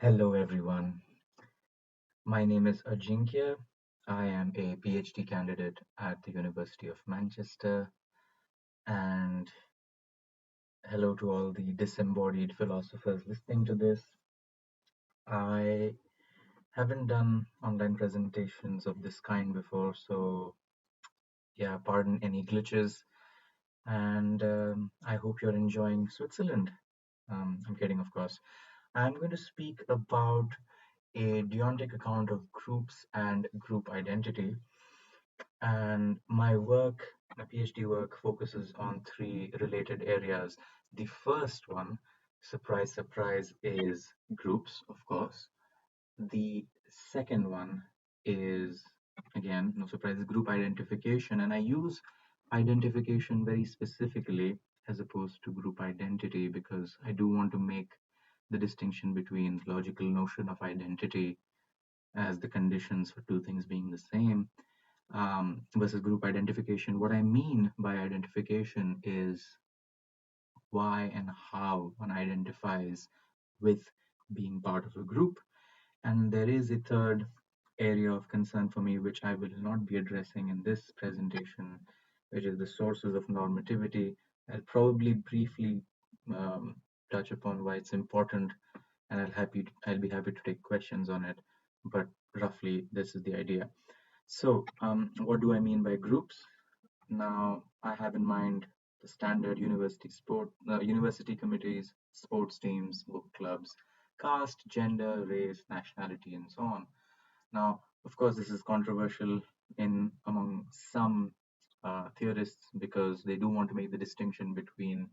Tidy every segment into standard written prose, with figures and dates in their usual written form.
Hello, everyone. My name is Ajinkya. I am a PhD candidate at the University of Manchester. And hello to all the disembodied philosophers listening to this. I haven't done online presentations of this kind before, so yeah, pardon any glitches. And I hope you're enjoying Switzerland. I'm kidding, of course. I'm going to speak about a deontic account of groups and group identity. And my PhD work focuses on three related areas. The first one, surprise, surprise, is groups, of course. The second one is, again, no surprise, group identification. And I use identification very specifically as opposed to group identity because I do want to make the distinction between the logical notion of identity as the conditions for two things being the same versus group identification. What I mean by identification is why and how one identifies with being part of a group. And there is a third area of concern for me, which I will not be addressing in this presentation, which is the sources of normativity. I'll probably briefly um, touch upon why it's important, and I'll be happy to take questions on it. But roughly, this is the idea. So, what do I mean by groups? Now, I have in mind the standard university committees, sports teams, book clubs, caste, gender, race, nationality, and so on. Now, of course, this is controversial in among some theorists because they do want to make the distinction between,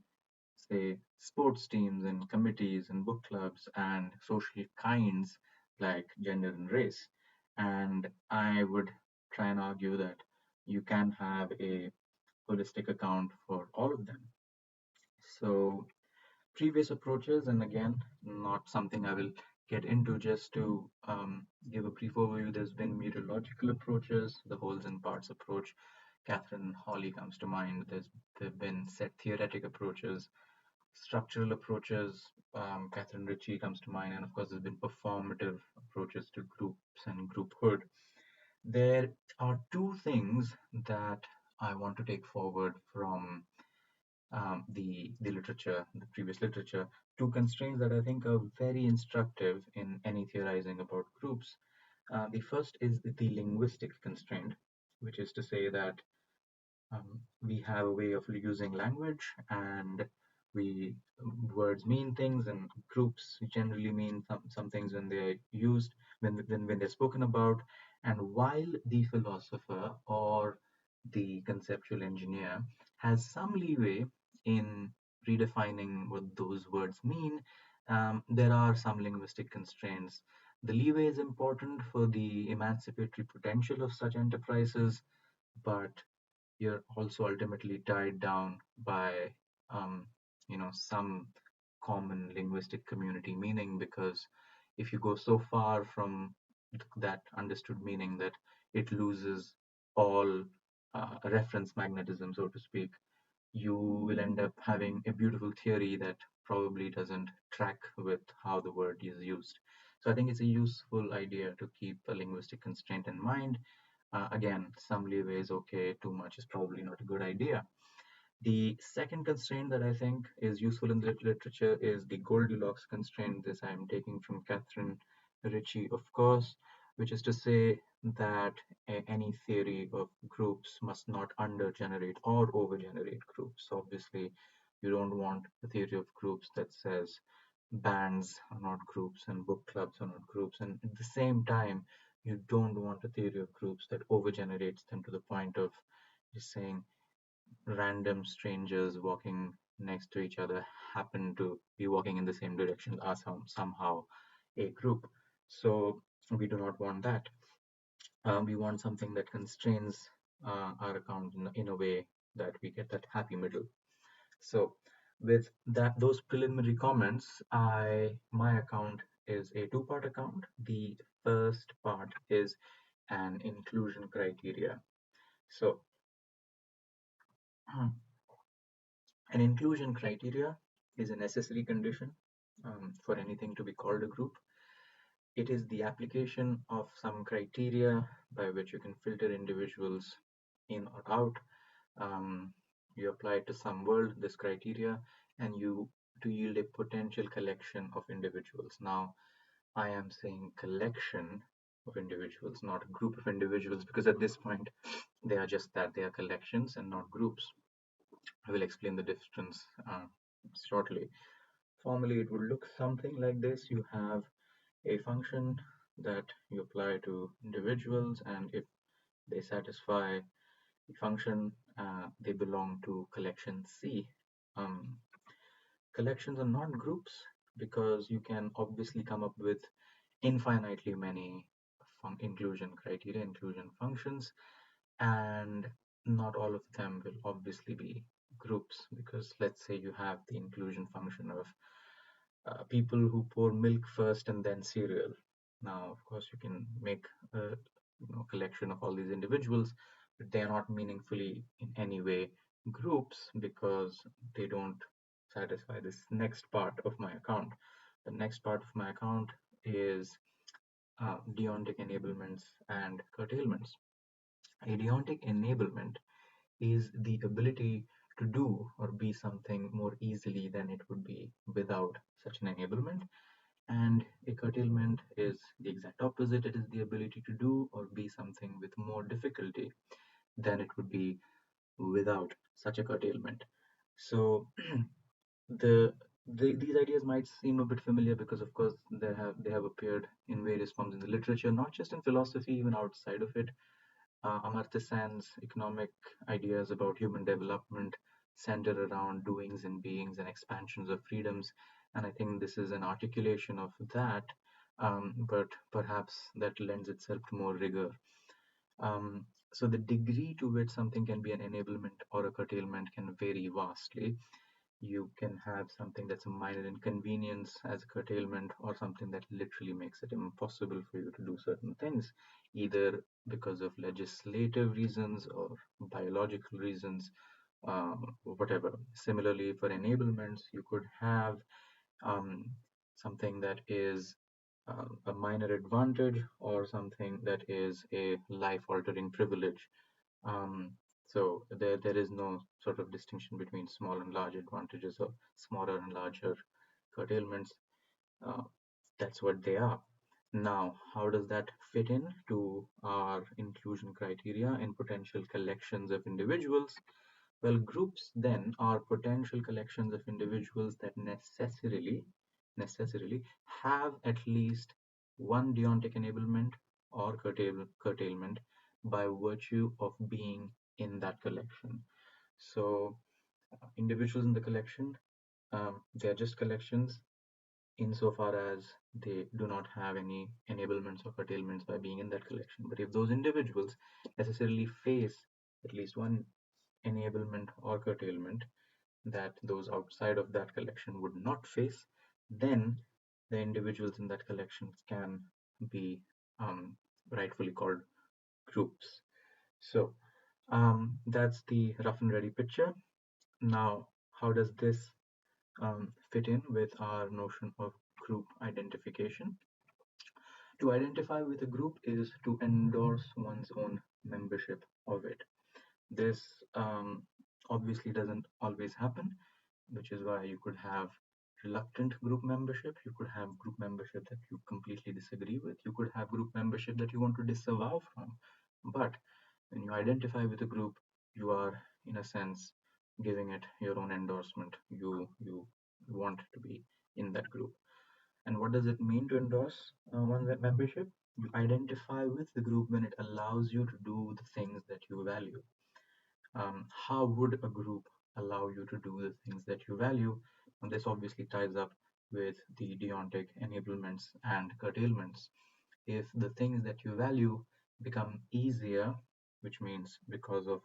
say, sports teams and committees and book clubs and social kinds like gender and race. And I would try and argue that you can have a holistic account for all of them. So, previous approaches, and again, not something I will get into, just to give a brief overview. There's been meteorological approaches, the wholes and parts approach. Catherine Hawley comes to mind. There've been set theoretic approaches, structural approaches. Catherine Ritchie comes to mind, and of course, there's been performative approaches to groups and grouphood. There are two things that I want to take forward from the literature, the previous literature, two constraints that I think are very instructive in any theorizing about groups. The first is the linguistic constraint, which is to say that we have a way of using language, and we words mean things, and groups generally mean some things when they're used, when they're spoken about. And while the philosopher or the conceptual engineer has some leeway in redefining what those words mean, there are some linguistic constraints. The leeway is important for the emancipatory potential of such enterprises, but you're also ultimately tied down by um, some common linguistic community meaning, because if you go so far from that understood meaning that it loses all reference magnetism, so to speak, you will end up having a beautiful theory that probably doesn't track with how the word is used. So I think it's a useful idea to keep a linguistic constraint in mind. Again, some leeway is okay, too much is probably not a good idea. The second constraint that I think is useful in the literature is the Goldilocks constraint. This I am taking from Catherine Ritchie, of course, which is to say that any theory of groups must not undergenerate or overgenerate groups. So obviously, you don't want a theory of groups that says bands are not groups and book clubs are not groups. And at the same time, you don't want a theory of groups that overgenerates them to the point of just saying random strangers walking next to each other happen to be walking in the same direction are somehow a group. So we do not want that. We want something that constrains our account in a way that we get that happy middle. So with those preliminary comments, my account is a two-part account. The first part is an inclusion criteria. So an inclusion criteria is a necessary condition for anything to be called a group. It is the application of some criteria by which you can filter individuals in or out. Um, you apply it to some world, this criteria, and you to yield a potential collection of individuals. Now, I am saying collection of individuals, not a group of individuals, because at this point they are just that, they are collections and not groups. I will explain the difference shortly. Formally, it would look something like this. You have a function that you apply to individuals, and if they satisfy the function, they belong to collection C. Um, Collections are not groups because you can obviously come up with infinitely many inclusion criteria, inclusion functions, and not all of them will obviously be groups, because let's say you have the inclusion function of people who pour milk first and then cereal. Now, of course, you can make a collection of all these individuals, but they are not meaningfully in any way groups because they don't satisfy this next part of my account. The next part of my account is deontic enablements and curtailments. A deontic enablement is the ability to do or be something more easily than it would be without such an enablement. And a curtailment is the exact opposite. It is the ability to do or be something with more difficulty than it would be without such a curtailment. So the, these ideas might seem a bit familiar because, of course, they have appeared in various forms in the literature, not just in philosophy, even outside of it. Amartya Sen's economic ideas about human development center around doings and beings and expansions of freedoms. And I think this is an articulation of that, but perhaps that lends itself to more rigor. So the degree to which something can be an enablement or a curtailment can vary vastly. You can have something that's a minor inconvenience as a curtailment, or something that literally makes it impossible for you to do certain things, either because of legislative reasons or biological reasons, whatever. Similarly, for enablements, you could have um, something that is a minor advantage or something that is a life-altering privilege. Um, so there is no sort of distinction between small and large advantages or smaller and larger curtailments. Uh, that's what they are. Now, how does that fit in to our inclusion criteria in potential collections of individuals? Well, groups then are potential collections of individuals that necessarily have at least one deontic enablement or curtailment by virtue of being in that collection. So, individuals in the collection, they are just collections insofar as they do not have any enablements or curtailments by being in that collection. But if those individuals necessarily face at least one enablement or curtailment that those outside of that collection would not face, then the individuals in that collection can be rightfully called groups. So that's the rough and ready picture. Now, how does this fit in with our notion of group identification? To identify with a group is to endorse one's own membership of it. This obviously doesn't always happen, which is why you could have reluctant group membership. You could have group membership that you completely disagree with. You could have group membership that you want to disavow from. But when you identify with a group, you are, in a sense, giving it your own endorsement. You want to be in that group. And what does it mean to endorse one's membership? You identify with the group when it allows you to do the things that you value. How would a group allow you to do the things that you value? And this obviously ties up with the deontic enablements and curtailments. If the things that you value become easier, which means because of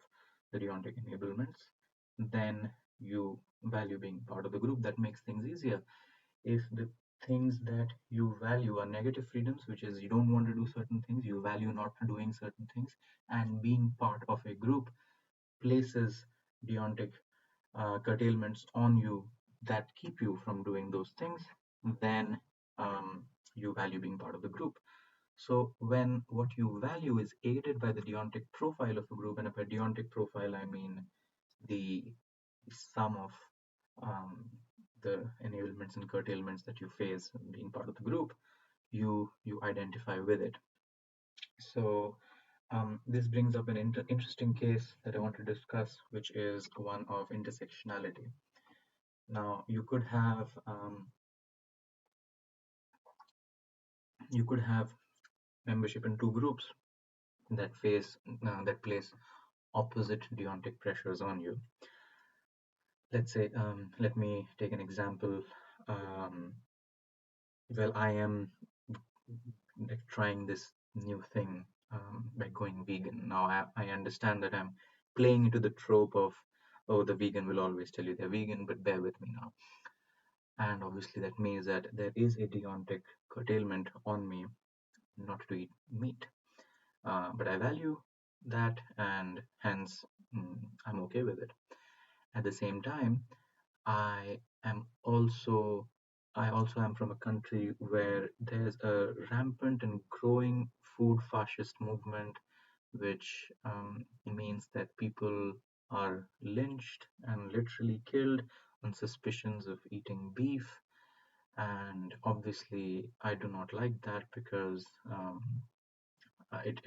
the deontic enablements, then you value being part of the group. That makes things easier. If the things that you value are negative freedoms, which is you don't want to do certain things, you value not doing certain things, and being part of a group places deontic curtailments on you that keep you from doing those things, then you value being part of the group. So when what you value is aided by the deontic profile of a group, and by deontic profile I mean the sum of um, the enablements and curtailments that you face being part of the group, you identify with it. So this brings up an interesting case that I want to discuss, which is one of intersectionality. Now, you could have membership in two groups that place opposite deontic pressures on you. Let's say, let me take an example. Um, well, I am like trying this new thing by going vegan. Now, I understand that I'm playing into the trope of, oh, the vegan will always tell you they're vegan, but bear with me now. And obviously, that means that there is a deontic curtailment on me not to eat meat. But I value that, and hence I'm okay with it. At the same time, I am also I also am from a country where there's a rampant and growing food fascist movement, which means that people are lynched and literally killed on suspicions of eating beef. And obviously, I do not like that because it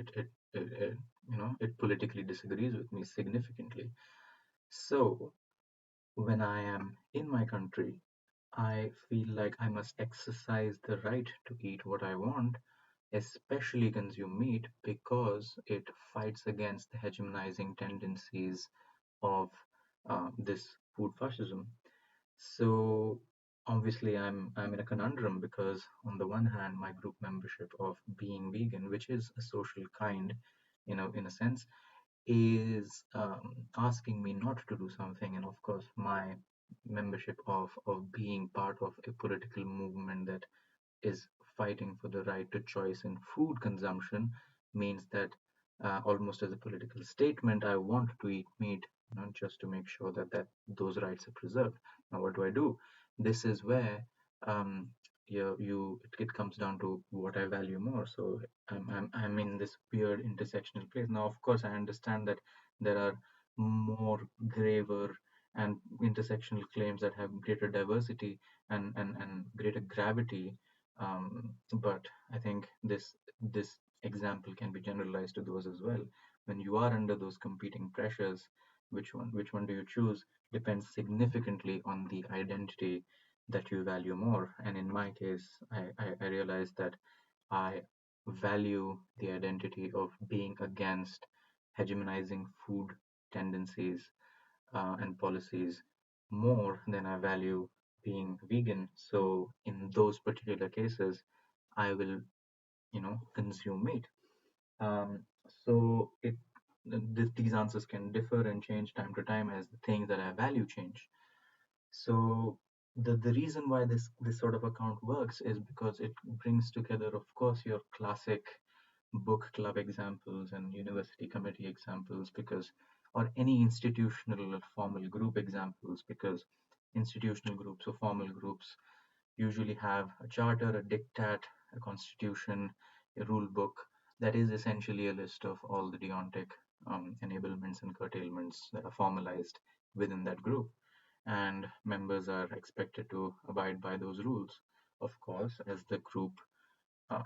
it politically disagrees with me significantly. So when I am in my country, I feel like I must exercise the right to eat what I want, especially consume meat, because it fights against the hegemonizing tendencies of this food fascism. So obviously, I'm in a conundrum because on the one hand, my group membership of being vegan, which is a social kind, in a sense, is asking me not to do something, and of course, my membership of being part of a political movement that is fighting for the right to choice in food consumption means that almost as a political statement, I want to eat meat, just to make sure that those rights are preserved. Now, what do I do? This is where um, it comes down to what I value more. So I'm in this weird intersectional place. Now, of course, I understand that there are more graver and intersectional claims that have greater diversity and greater gravity, but I think this example can be generalized to those as well. When you are under those competing pressures, which one do you choose depends significantly on the identity that you value more. And in my case, I realized that I value the identity of being against hegemonizing food tendencies and policies more than I value being vegan. So in those particular cases, I will, consume meat. Um, so these answers can differ and change time to time as the things that I value change. So the reason why this sort of account works is because it brings together, of course, your classic book club examples and university committee examples, because or any institutional or formal group examples, because institutional groups or formal groups usually have a charter, a diktat, a constitution, a rule book that is essentially a list of all the deontic enablements and curtailments that are formalized within that group, and members are expected to abide by those rules. Of course, as the group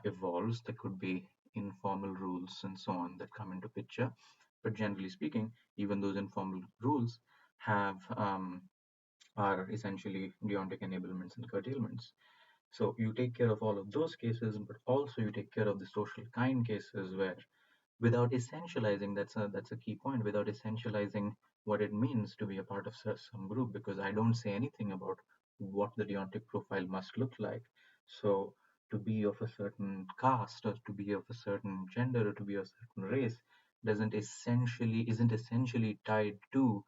evolves, there could be informal rules and so on that come into picture. But generally speaking, even those informal rules have are essentially deontic enablements and curtailments. So you take care of all of those cases, but also you take care of the social kind cases where, without essentializing, that's a key point, without essentializing what it means to be a part of some group, because I don't say anything about what the deontic profile must look like. So to be of a certain caste, or to be of a certain gender, or to be of a certain race isn't essentially tied to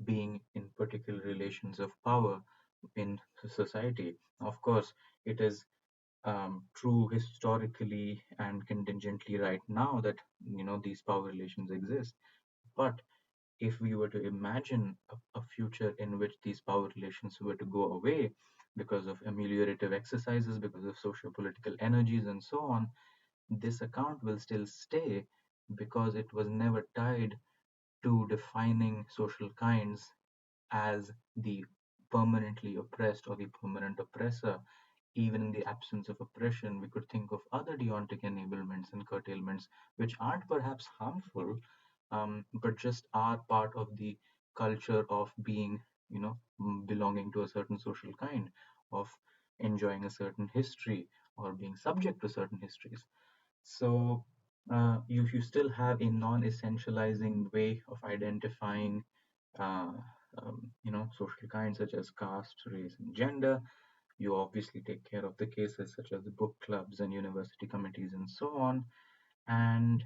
being in particular relations of power in society. Of course, it is true historically and contingently right now that these power relations exist. But if we were to imagine a future in which these power relations were to go away, because of ameliorative exercises, because of socio-political energies, and so on, this account will still stay because it was never tied to defining social kinds as the permanently oppressed or the permanent oppressor. Even in the absence of oppression, we could think of other deontic enablements and curtailments, which aren't perhaps harmful, but just are part of the culture of being, belonging to a certain social kind, of enjoying a certain history or being subject to certain histories. So you still have a non-essentializing way of identifying, uh, social kinds such as caste, race, and gender. You obviously take care of the cases such as the book clubs and university committees and so on. And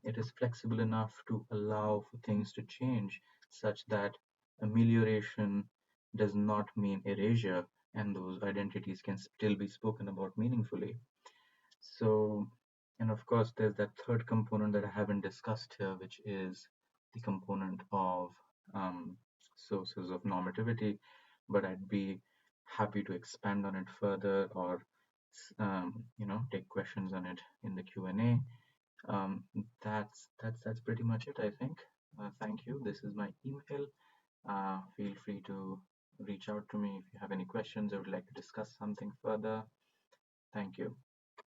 it is flexible enough to allow for things to change such that amelioration does not mean erasure, and those identities can still be spoken about meaningfully. So, and of course, there's that third component that I haven't discussed here, which is the component of sources of normativity. But I'd be happy to expand on it further, or take questions on it in the Q&A. That's pretty much it, I think. Thank you. This is my email. Feel free to reach out to me if you have any questions or would like to discuss something further. Thank you.